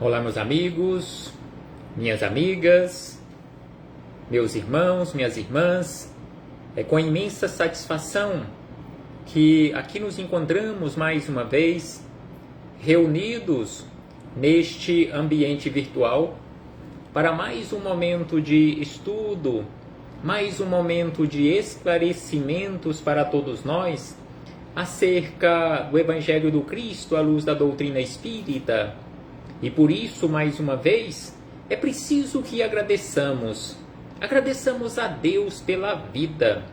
Olá, meus amigos, minhas amigas, meus irmãos, minhas irmãs. É com imensa satisfação que aqui nos encontramos mais uma vez, reunidos neste ambiente virtual, para mais um momento de estudo, mais um momento de esclarecimentos para todos nós acerca do Evangelho do Cristo à luz da doutrina espírita. E por isso, mais uma vez, é preciso que agradeçamos a Deus pela vida,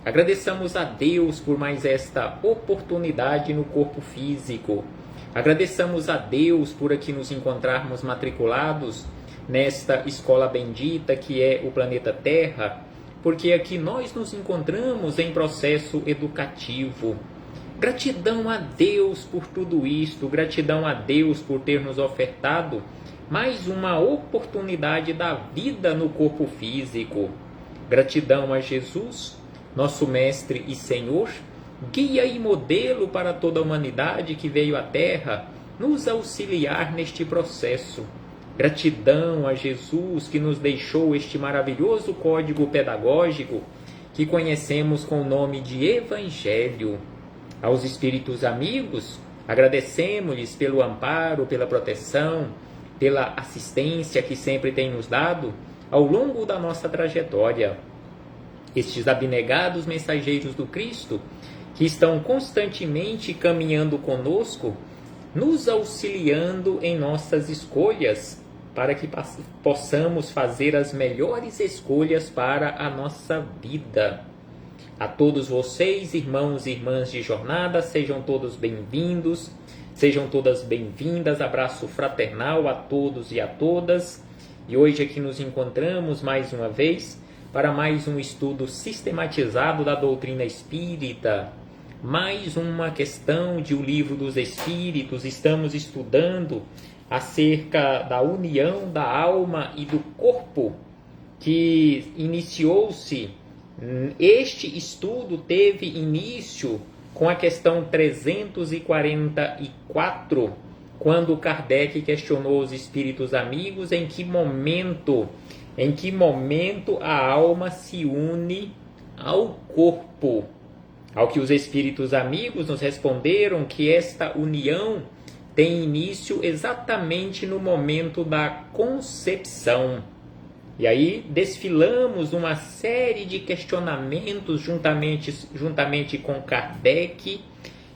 agradeçamos a Deus por mais esta oportunidade no corpo físico, agradeçamos a Deus por aqui nos encontrarmos matriculados nesta escola bendita que é o planeta Terra, porque aqui nós nos encontramos em processo educativo. Gratidão a Deus por tudo isto, gratidão a Deus por ter nos ofertado mais uma oportunidade da vida no corpo físico. Gratidão a Jesus, nosso Mestre e Senhor, guia e modelo para toda a humanidade que veio à Terra nos auxiliar neste processo. Gratidão a Jesus que nos deixou este maravilhoso código pedagógico que conhecemos com o nome de Evangelho. Aos espíritos amigos, agradecemos-lhes pelo amparo, pela proteção, pela assistência que sempre têm nos dado ao longo da nossa trajetória. Estes abnegados mensageiros do Cristo, que estão constantemente caminhando conosco, nos auxiliando em nossas escolhas, para que possamos fazer as melhores escolhas para a nossa vida. A todos vocês, irmãos e irmãs de jornada, sejam todos bem-vindos, sejam todas bem-vindas, abraço fraternal a todos e a todas. E hoje aqui nos encontramos mais uma vez para mais um estudo sistematizado da doutrina espírita, mais uma questão de O Livro dos Espíritos. Estamos estudando acerca da união da alma e do corpo, que iniciou-se. Este estudo teve início com a questão 344, quando Kardec questionou os espíritos amigos em que momento a alma se une ao corpo. Ao que os espíritos amigos nos responderam que esta união tem início exatamente no momento da concepção. E aí desfilamos uma série de questionamentos juntamente com Kardec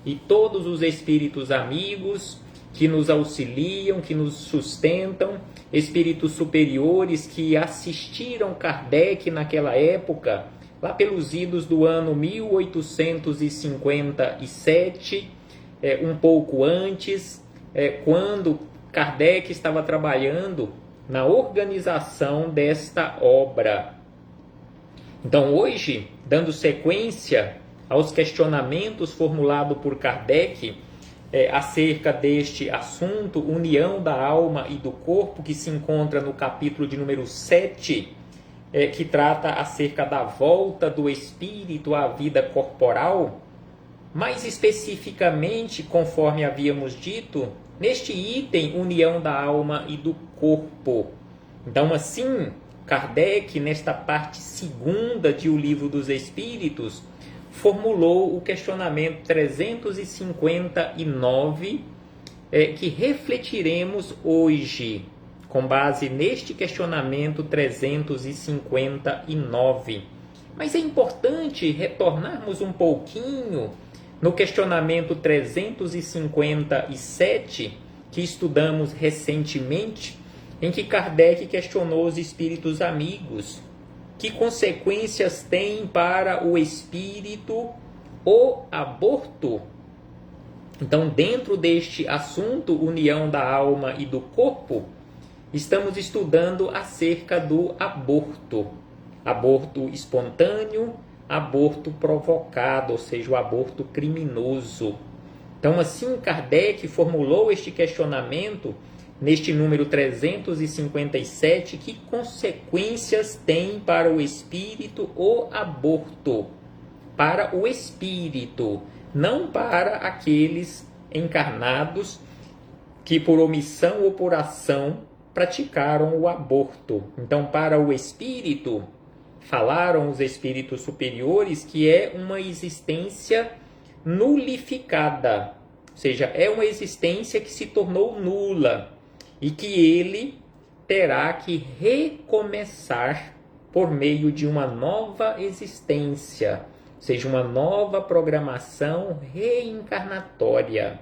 e todos os espíritos amigos que nos auxiliam, que nos sustentam, espíritos superiores que assistiram Kardec naquela época, lá pelos idos do ano 1857, um pouco antes, quando Kardec estava trabalhando na organização desta obra. Então hoje, dando sequência aos questionamentos formulados por Kardec acerca deste assunto, união da alma e do corpo, que se encontra no capítulo de número 7, que trata acerca da volta do espírito à vida corporal, mais especificamente, conforme havíamos dito, neste item, união da alma e do corpo. Então, assim, Kardec, nesta parte segunda de O Livro dos Espíritos, formulou o questionamento 359, que refletiremos hoje, com base neste questionamento 359. Mas é importante retornarmos um pouquinho no questionamento 357, que estudamos recentemente, em que Kardec questionou os espíritos amigos: que consequências tem para o espírito o aborto? Então, dentro deste assunto, união da alma e do corpo, estamos estudando acerca do aborto. Aborto espontâneo, aborto provocado, ou seja, o aborto criminoso. Então, assim, Kardec formulou este questionamento neste número 357, que consequências tem para o espírito o aborto? Para o espírito, não para aqueles encarnados que por omissão ou por ação praticaram o aborto. Então, para o espírito, falaram os espíritos superiores que é uma existência nulificada, ou seja, é uma existência que se tornou nula e que ele terá que recomeçar por meio de uma nova existência, ou seja, uma nova programação reencarnatória.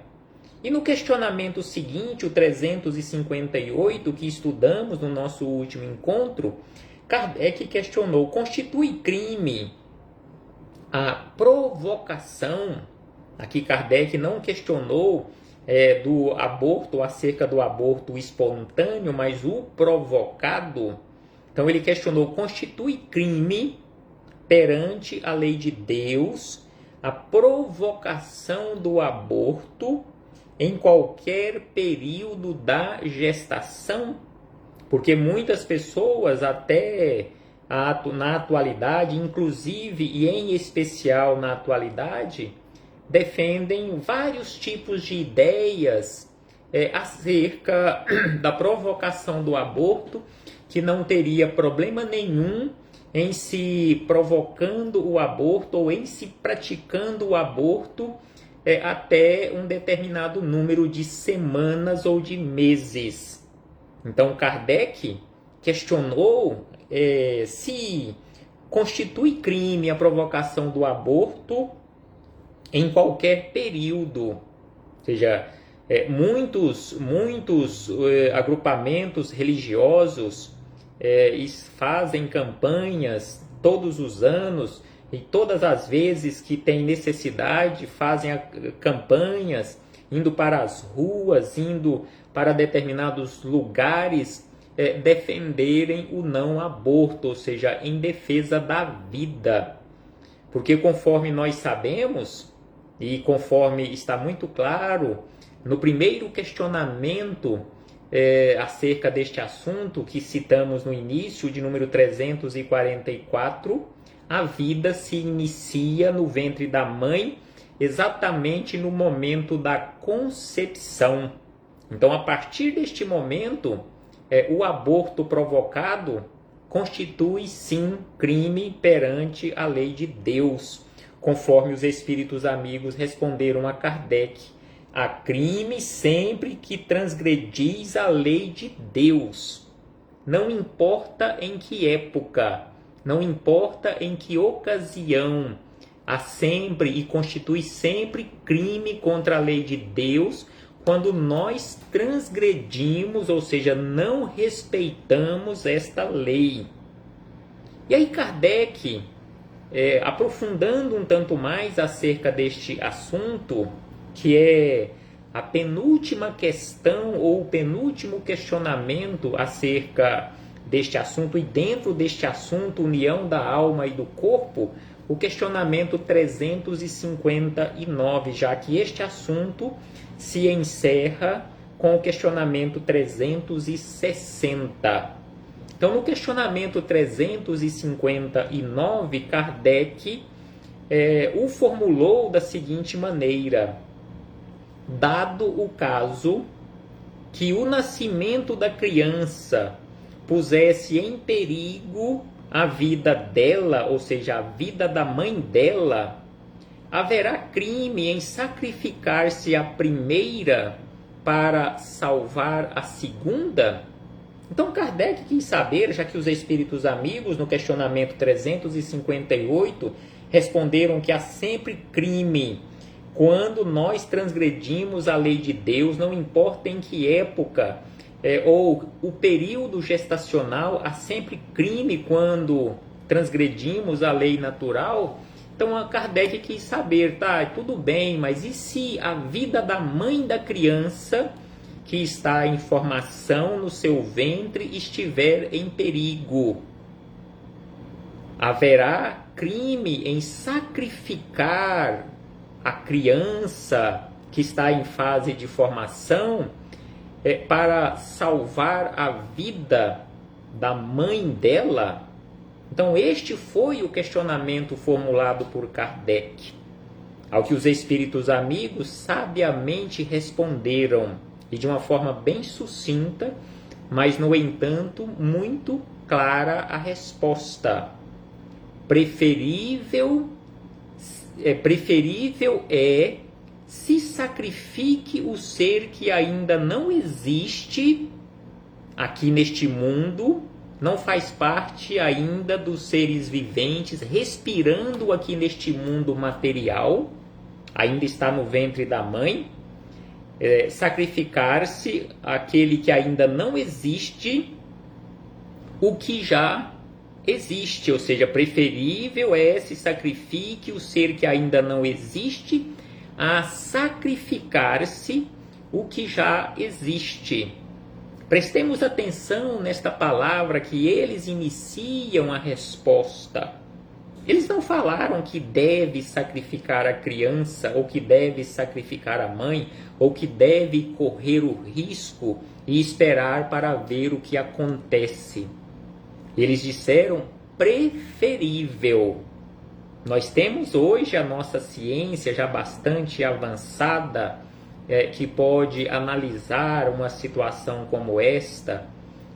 E no questionamento seguinte, o 358, que estudamos no nosso último encontro, Kardec questionou: constitui crime a provocação? Aqui Kardec não questionou do aborto, acerca do aborto espontâneo, mas o provocado. Então ele questionou: constitui crime perante a lei de Deus a provocação do aborto em qualquer período da gestação? Porque muitas pessoas até na atualidade, inclusive e em especial na atualidade, defendem vários tipos de ideias acerca da provocação do aborto, que não teria problema nenhum em se provocando o aborto ou em se praticando o aborto até um determinado número de semanas ou de meses. Então Kardec questionou se constitui crime a provocação do aborto em qualquer período. Ou seja, muitos agrupamentos religiosos fazem campanhas todos os anos, e todas as vezes que tem necessidade fazem campanhas, indo para as ruas, indo para determinados lugares, defenderem o não aborto, ou seja, em defesa da vida. Porque conforme nós sabemos, e conforme está muito claro, no primeiro questionamento acerca deste assunto que citamos no início, de número 344, a vida se inicia no ventre da mãe exatamente no momento da concepção. Então, a partir deste momento, o aborto provocado constitui sim crime perante a lei de Deus, conforme os espíritos amigos responderam a Kardec: há crime sempre que transgredis a lei de Deus. Não importa em que época, não importa em que ocasião, há sempre e constitui sempre crime contra a lei de Deus quando nós transgredimos, ou seja, não respeitamos esta lei. E aí Kardec, aprofundando um tanto mais acerca deste assunto, que é a penúltima questão ou o penúltimo questionamento acerca deste assunto, e dentro deste assunto, união da alma e do corpo, o questionamento 359, já que este assunto se encerra com o questionamento 360. Então, no questionamento 359, Kardec o formulou da seguinte maneira: dado o caso que o nascimento da criança pusesse em perigo a vida dela, ou seja, a vida da mãe dela, haverá crime em sacrificar-se a primeira para salvar a segunda? Então Kardec quis saber, já que os espíritos amigos no questionamento 358 responderam que há sempre crime quando nós transgredimos a lei de Deus, não importa em que época ou o período gestacional, há sempre crime quando transgredimos a lei natural. Então a Kardec quis saber, tá, tudo bem, mas e se a vida da mãe da criança que está em formação no seu ventre estiver em perigo? Haverá crime em sacrificar a criança que está em fase de formação para salvar a vida da mãe dela? Então este foi o questionamento formulado por Kardec, ao que os espíritos amigos sabiamente responderam: e de uma forma bem sucinta, mas, no entanto, muito clara a resposta. Preferível é se sacrifique o ser que ainda não existe aqui neste mundo, não faz parte ainda dos seres viventes, respirando aqui neste mundo material, ainda está no ventre da mãe, sacrificar-se aquele que ainda não existe, o que já existe, ou seja, preferível é se sacrifique o ser que ainda não existe a sacrificar-se o que já existe. Prestemos atenção nesta palavra que eles iniciam a resposta. Eles não falaram que deve sacrificar a criança, ou que deve sacrificar a mãe, ou que deve correr o risco e esperar para ver o que acontece. Eles disseram preferível. Nós temos hoje a nossa ciência já bastante avançada, que pode analisar uma situação como esta.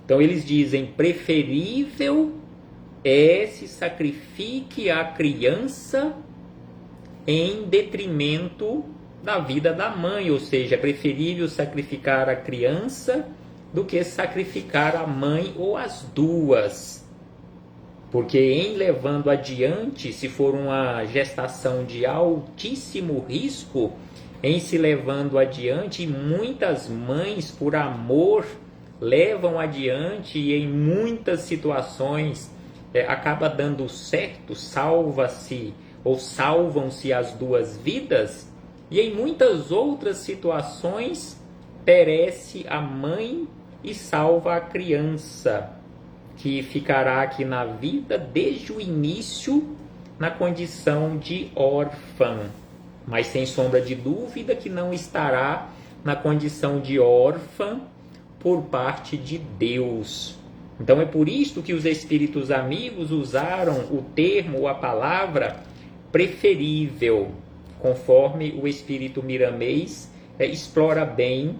Então eles dizem preferível é se sacrifique a criança em detrimento da vida da mãe, ou seja, é preferível sacrificar a criança do que sacrificar a mãe ou as duas. Porque em levando adiante, se for uma gestação de altíssimo risco, em se levando adiante, muitas mães, por amor, levam adiante e em muitas situações acaba dando certo, salva-se ou salvam-se as duas vidas, e em muitas outras situações perece a mãe e salva a criança, que ficará aqui na vida desde o início na condição de órfã, mas sem sombra de dúvida que não estará na condição de órfã por parte de Deus. Então é por isto que os espíritos amigos usaram o termo ou a palavra preferível, conforme o espírito Miramês explora bem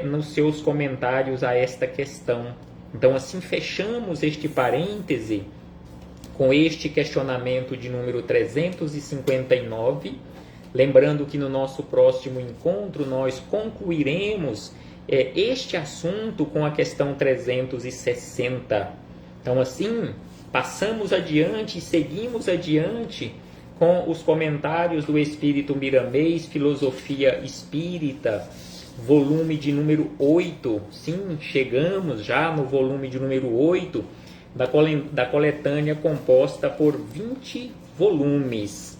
nos seus comentários a esta questão. Então assim fechamos este parêntese com este questionamento de número 359, lembrando que no nosso próximo encontro nós concluiremos este assunto com a questão 360. Então assim, passamos adiante e seguimos adiante com os comentários do Espírito Miramês, Filosofia Espírita, volume de número 8. Sim, chegamos já no volume de número 8 da coletânea composta por 20 volumes.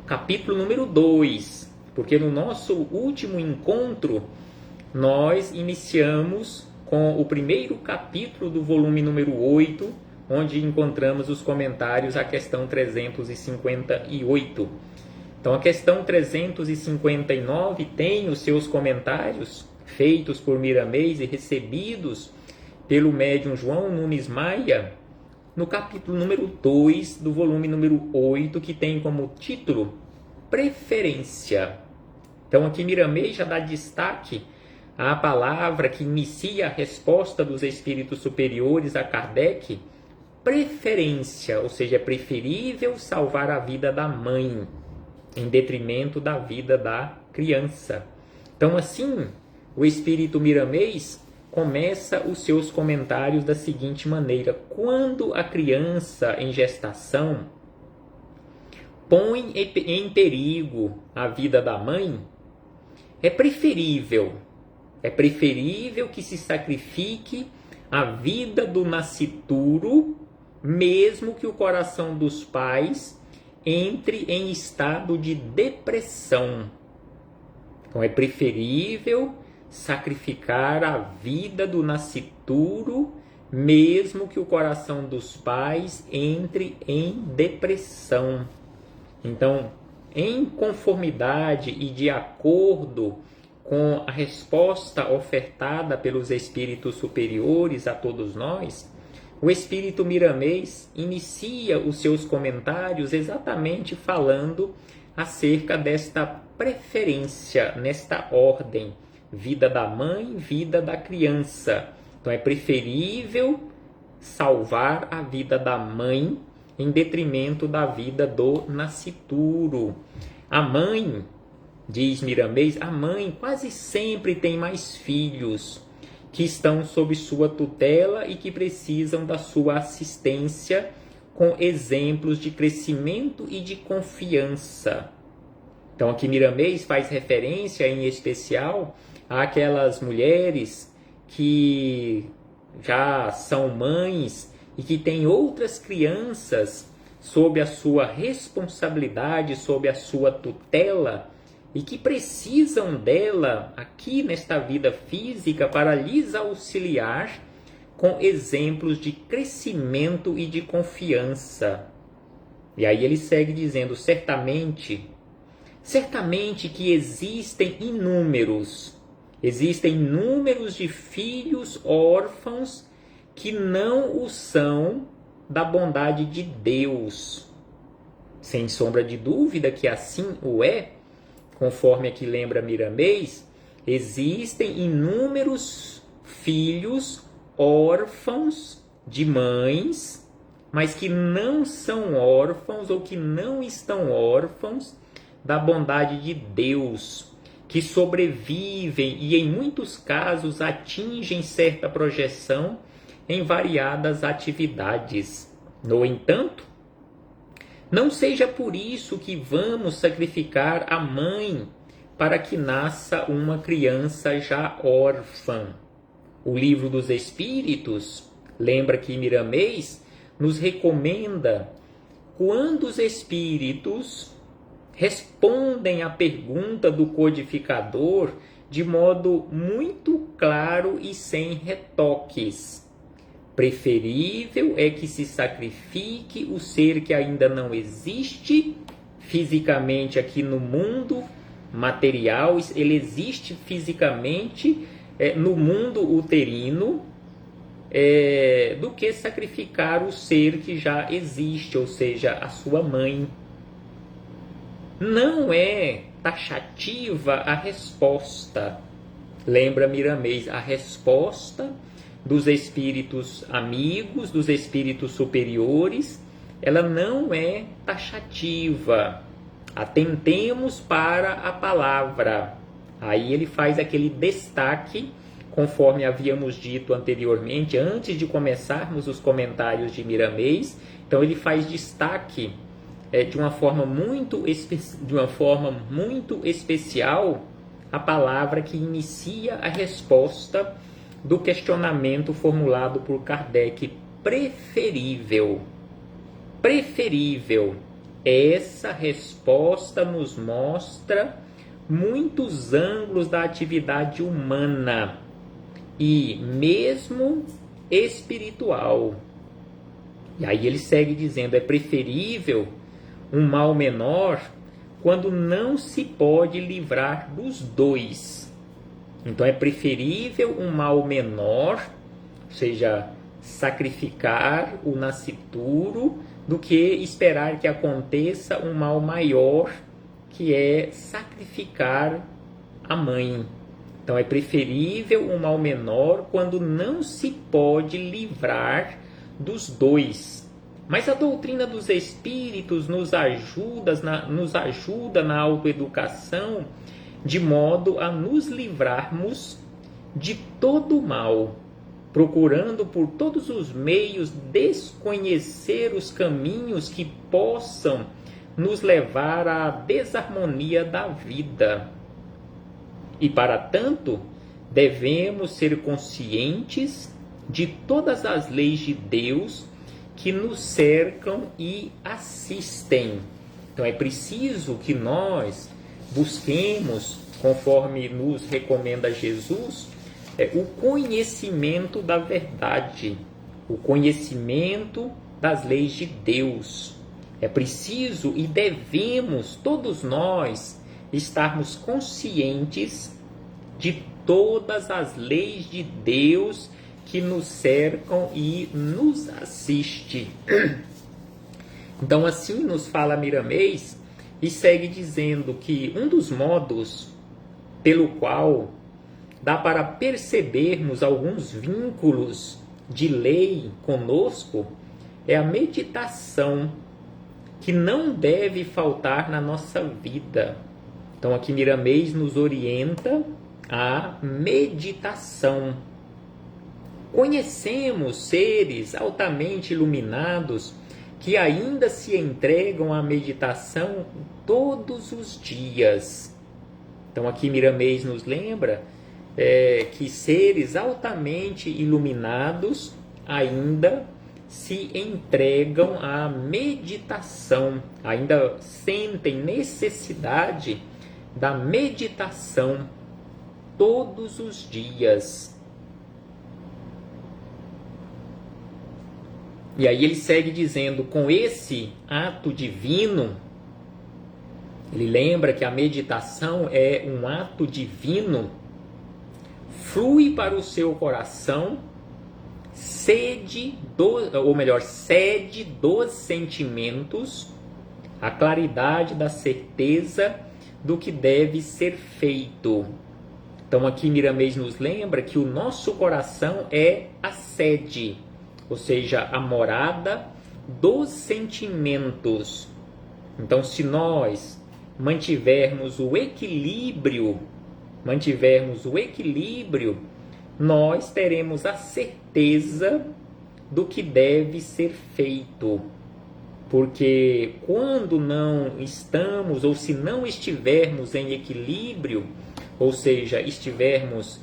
Capítulo número 2, porque no nosso último encontro nós iniciamos com o primeiro capítulo do volume número 8, onde encontramos os comentários à questão 358. Então a questão 359 tem os seus comentários feitos por Miramês e recebidos pelo médium João Nunes Maia, no capítulo número 2 do volume número 8, que tem como título Preferência. Então aqui Miramês já dá destaque à palavra que inicia a resposta dos espíritos superiores a Kardec, preferência, ou seja, é preferível salvar a vida da mãe em detrimento da vida da criança. Então assim, o espírito Miramês começa os seus comentários da seguinte maneira: quando a criança em gestação põe em perigo a vida da mãe, é preferível que se sacrifique a vida do nascituro, mesmo que o coração dos pais entre em estado de depressão. Então é preferível sacrificar a vida do nascituro, mesmo que o coração dos pais entre em depressão. Então, em conformidade e de acordo com a resposta ofertada pelos espíritos superiores a todos nós, o espírito Miramês inicia os seus comentários exatamente falando acerca desta preferência, nesta ordem. vida da mãe, vida da criança. Então é preferível salvar a vida da mãe em detrimento da vida do nascituro. A mãe, diz Miramês, a mãe quase sempre tem mais filhos que estão sob sua tutela e que precisam da sua assistência, com exemplos de crescimento e de confiança. Então aqui Miramês faz referência em especial àquelas mulheres que já são mães e que têm outras crianças sob a sua responsabilidade, sob a sua tutela, e que precisam dela aqui nesta vida física para lhes auxiliar com exemplos de crescimento e de confiança. E aí ele segue dizendo, certamente que existem números de filhos órfãos que não o são da bondade de Deus. Sem sombra de dúvida que assim o é, conforme aqui lembra Miramês, existem inúmeros filhos órfãos de mães, mas que não são órfãos ou que não estão órfãos da bondade de Deus, que sobrevivem e em muitos casos atingem certa projeção em variadas atividades. No entanto, não seja por isso que vamos sacrificar a mãe para que nasça uma criança já órfã. O Livro dos Espíritos, lembra que Miramês nos recomenda, quando os espíritos respondem à pergunta do codificador de modo muito claro e sem retoques. Preferível é que se sacrifique o ser que ainda não existe fisicamente aqui no mundo material, ele existe fisicamente no mundo uterino, do que sacrificar o ser que já existe, ou seja, a sua mãe. Não é taxativa a resposta. Lembra Miramês, a resposta dos espíritos amigos, dos espíritos superiores, ela não é taxativa. Atentemos para a palavra. Aí ele faz aquele destaque, conforme havíamos dito anteriormente, antes de começarmos os comentários de Miramês. Então ele faz destaque de uma forma muito especial a palavra que inicia a resposta do questionamento formulado por Kardec, preferível. Preferível. Essa resposta nos mostra muitos ângulos da atividade humana e mesmo espiritual. E aí ele segue dizendo, é preferível um mal menor quando não se pode livrar dos dois. Então é preferível um mal menor, ou seja, sacrificar o nascituro, do que esperar que aconteça um mal maior, que é sacrificar a mãe. Então é preferível um mal menor quando não se pode livrar dos dois. Mas a doutrina dos espíritos nos ajuda na autoeducação, de modo a nos livrarmos de todo o mal, procurando por todos os meios desconhecer os caminhos que possam nos levar à desarmonia da vida. E para tanto, devemos ser conscientes de todas as leis de Deus que nos cercam e assistem. Então é preciso que nós busquemos, conforme nos recomenda Jesus, o conhecimento da verdade, o conhecimento das leis de Deus. É preciso e devemos, todos nós, estarmos conscientes de todas as leis de Deus que nos cercam e nos assiste. Então assim nos fala Miramês e segue dizendo que um dos modos pelo qual dá para percebermos alguns vínculos de lei conosco, é a meditação, que não deve faltar na nossa vida. Então aqui Miramês nos orienta a meditação. Conhecemos seres altamente iluminados que ainda se entregam à meditação todos os dias. Então aqui Miramês nos lembra que seres altamente iluminados ainda se entregam à meditação, ainda sentem necessidade da meditação todos os dias. E aí ele segue dizendo, com esse ato divino, ele lembra que a meditação é um ato divino, flui para o seu coração sede dos sentimentos, a claridade da certeza do que deve ser feito. Então aqui Miramês nos lembra que o nosso coração é a sede, ou seja, a morada dos sentimentos. Então se nós mantivermos o equilíbrio, nós teremos a certeza do que deve ser feito. Porque quando não estamos, ou se não estivermos em equilíbrio, ou seja, estivermos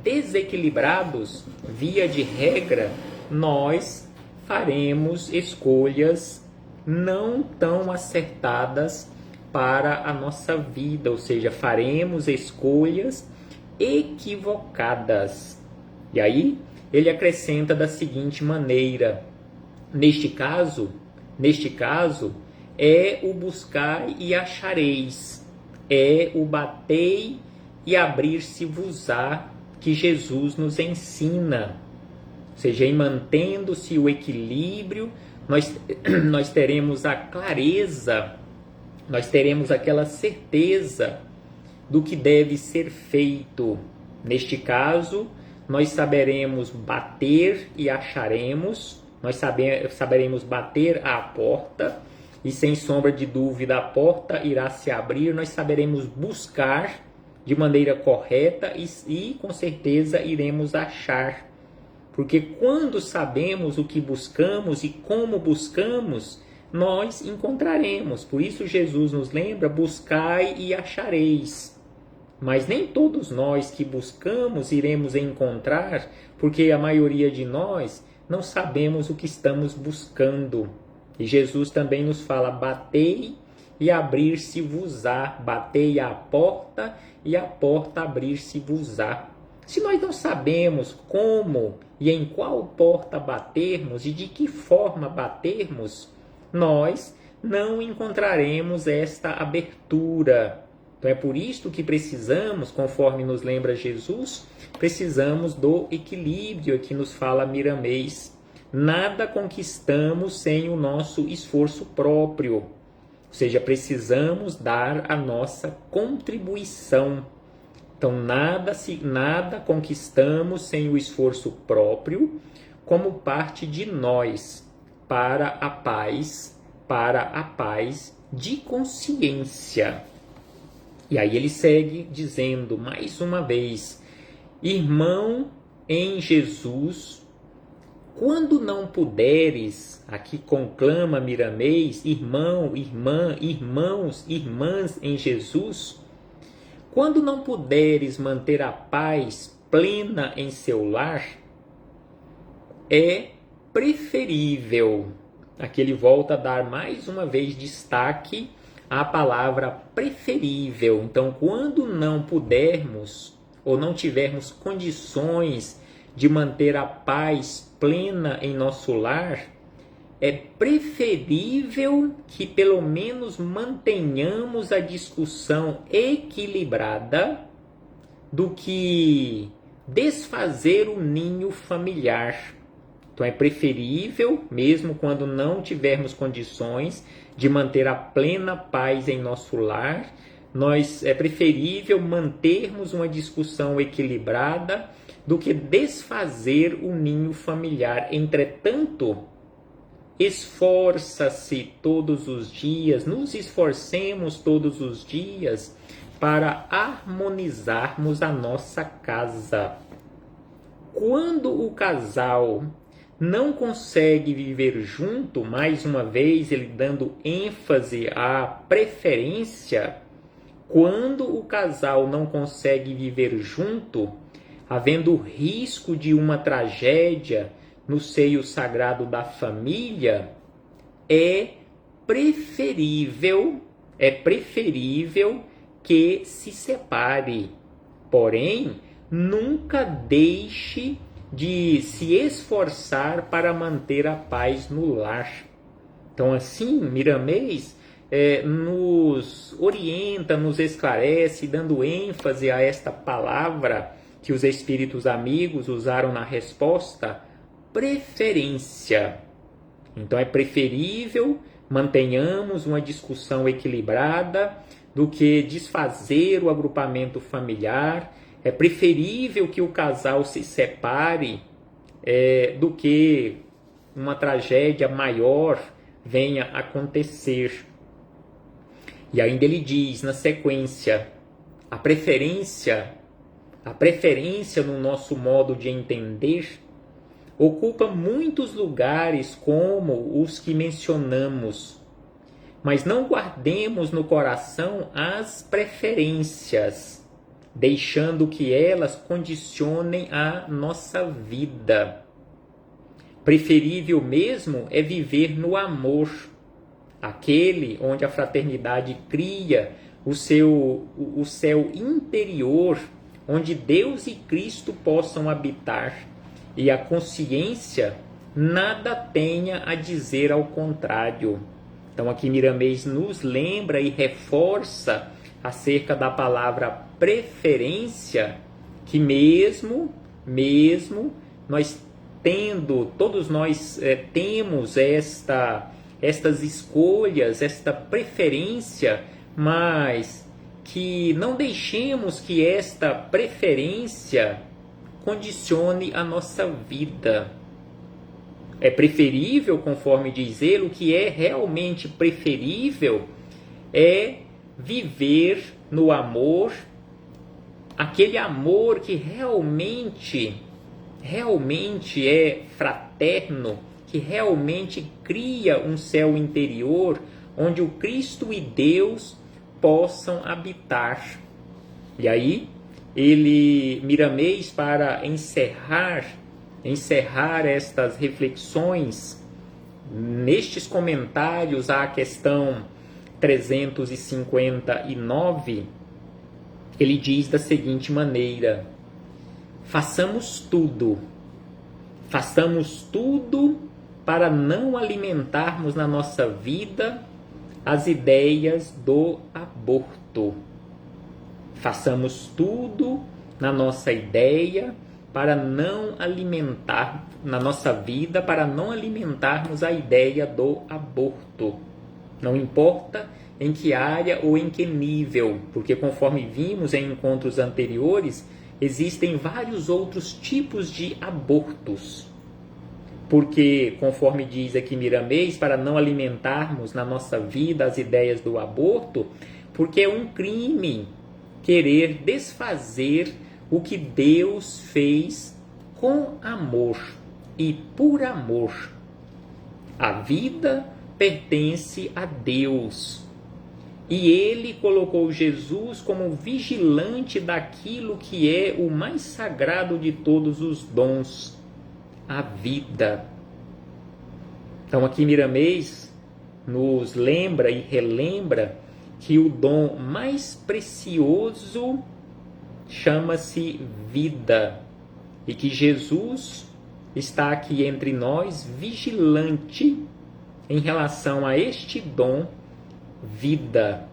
desequilibrados, via de regra, nós faremos escolhas não tão acertadas para a nossa vida, ou seja, faremos escolhas equivocadas. E aí ele acrescenta da seguinte maneira: neste caso é o buscar e achareis, é o batei e abrir-se-vos-á que Jesus nos ensina. Ou seja, em mantendo-se o equilíbrio, nós teremos a clareza, nós teremos aquela certeza do que deve ser feito. Neste caso, nós saberemos bater e acharemos, nós saberemos bater à porta, e sem sombra de dúvida a porta irá se abrir, nós saberemos buscar de maneira correta e com certeza iremos achar. Porque quando sabemos o que buscamos e como buscamos, nós encontraremos. Por isso Jesus nos lembra, buscai e achareis. Mas nem todos nós que buscamos iremos encontrar, porque a maioria de nós não sabemos o que estamos buscando. E Jesus também nos fala, batei e abrir-se-vos-á. Batei à porta e a porta abrir-se-vos-á. Se nós não sabemos como e em qual porta batermos e de que forma batermos, nós não encontraremos esta abertura. Então é por isto que precisamos, conforme nos lembra Jesus, precisamos do equilíbrio que nos fala Miramês. Nada conquistamos sem o nosso esforço próprio. Ou seja, precisamos dar a nossa contribuição. Então nada conquistamos sem o esforço próprio, como parte de nós, para a paz de consciência. E aí ele segue dizendo mais uma vez, irmão em Jesus, quando não puderes, aqui conclama Miramês, irmão, irmã, irmãos, irmãs em Jesus, quando não puderes manter a paz plena em seu lar, é preferível. Aqui ele volta a dar mais uma vez destaque à palavra preferível. Então, quando não pudermos ou não tivermos condições de manter a paz plena em nosso lar, é preferível que pelo menos mantenhamos a discussão equilibrada do que desfazer o ninho familiar. Então é preferível, mesmo quando não tivermos condições de manter a plena paz em nosso lar, é preferível mantermos uma discussão equilibrada do que desfazer o ninho familiar. Entretanto, esforça-se todos os dias, nos esforcemos todos os dias para harmonizarmos a nossa casa. Quando o casal não consegue viver junto, mais uma vez ele dando ênfase à preferência, quando o casal não consegue viver junto, havendo risco de uma tragédia no seio sagrado da família, é preferível que se separe. Porém, nunca deixe de se esforçar para manter a paz no lar. Então, assim, Miramês nos orienta, nos esclarece, dando ênfase a esta palavra que os espíritos amigos usaram na resposta, preferência. Então, é preferível mantenhamos uma discussão equilibrada do que desfazer o agrupamento familiar. É preferível que o casal se separe do que uma tragédia maior venha a acontecer. E ainda ele diz na sequência, a preferência no nosso modo de entender ocupa muitos lugares como os que mencionamos, mas não guardemos no coração as preferências, deixando que elas condicionem a nossa vida. Preferível mesmo é viver no amor, aquele onde a fraternidade cria o céu interior, onde Deus e Cristo possam habitar, e a consciência nada tenha a dizer ao contrário. Então aqui Miramês nos lembra e reforça acerca da palavra preferência, que mesmo todos nós temos estas escolhas, esta preferência, mas que não deixemos que esta preferência condicione a nossa vida. É preferível, conforme diz ele, o que é realmente preferível é viver no amor, aquele amor que realmente é fraterno, que realmente cria um céu interior onde o Cristo e Deus possam habitar. E aí, Miramês, para encerrar estas reflexões, nestes comentários à questão 359, ele diz da seguinte maneira: façamos tudo para não alimentarmos na nossa vida as ideias do aborto. Façamos tudo na nossa ideia para não alimentar, na nossa vida, para não alimentarmos a ideia do aborto. Não importa em que área ou em que nível, porque conforme vimos em encontros anteriores, existem vários outros tipos de abortos. Porque, conforme diz aqui Miramês, para não alimentarmos na nossa vida as ideias do aborto, porque é um crime querer desfazer o que Deus fez com amor e por amor. A vida pertence a Deus. E Ele colocou Jesus como vigilante daquilo que é o mais sagrado de todos os dons, a vida. Então aqui Miramês nos lembra e relembra que o dom mais precioso chama-se vida, e que Jesus está aqui entre nós vigilante em relação a este dom, vida.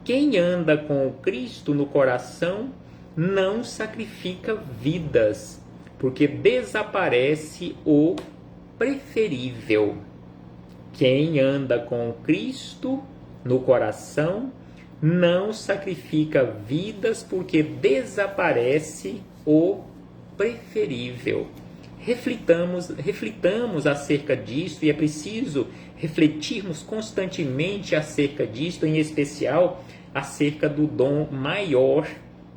Quem anda com o Cristo no coração não sacrifica vidas, porque desaparece o preferível. Quem anda com o Cristo no coração não sacrifica vidas porque desaparece o preferível. Reflitamos acerca disso, e é preciso refletirmos constantemente acerca disto, em especial acerca do dom maior,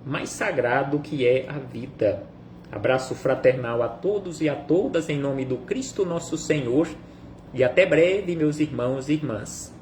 mais sagrado, que é a vida. Abraço fraternal a todos e a todas, em nome do Cristo nosso Senhor, e até breve, meus irmãos e irmãs.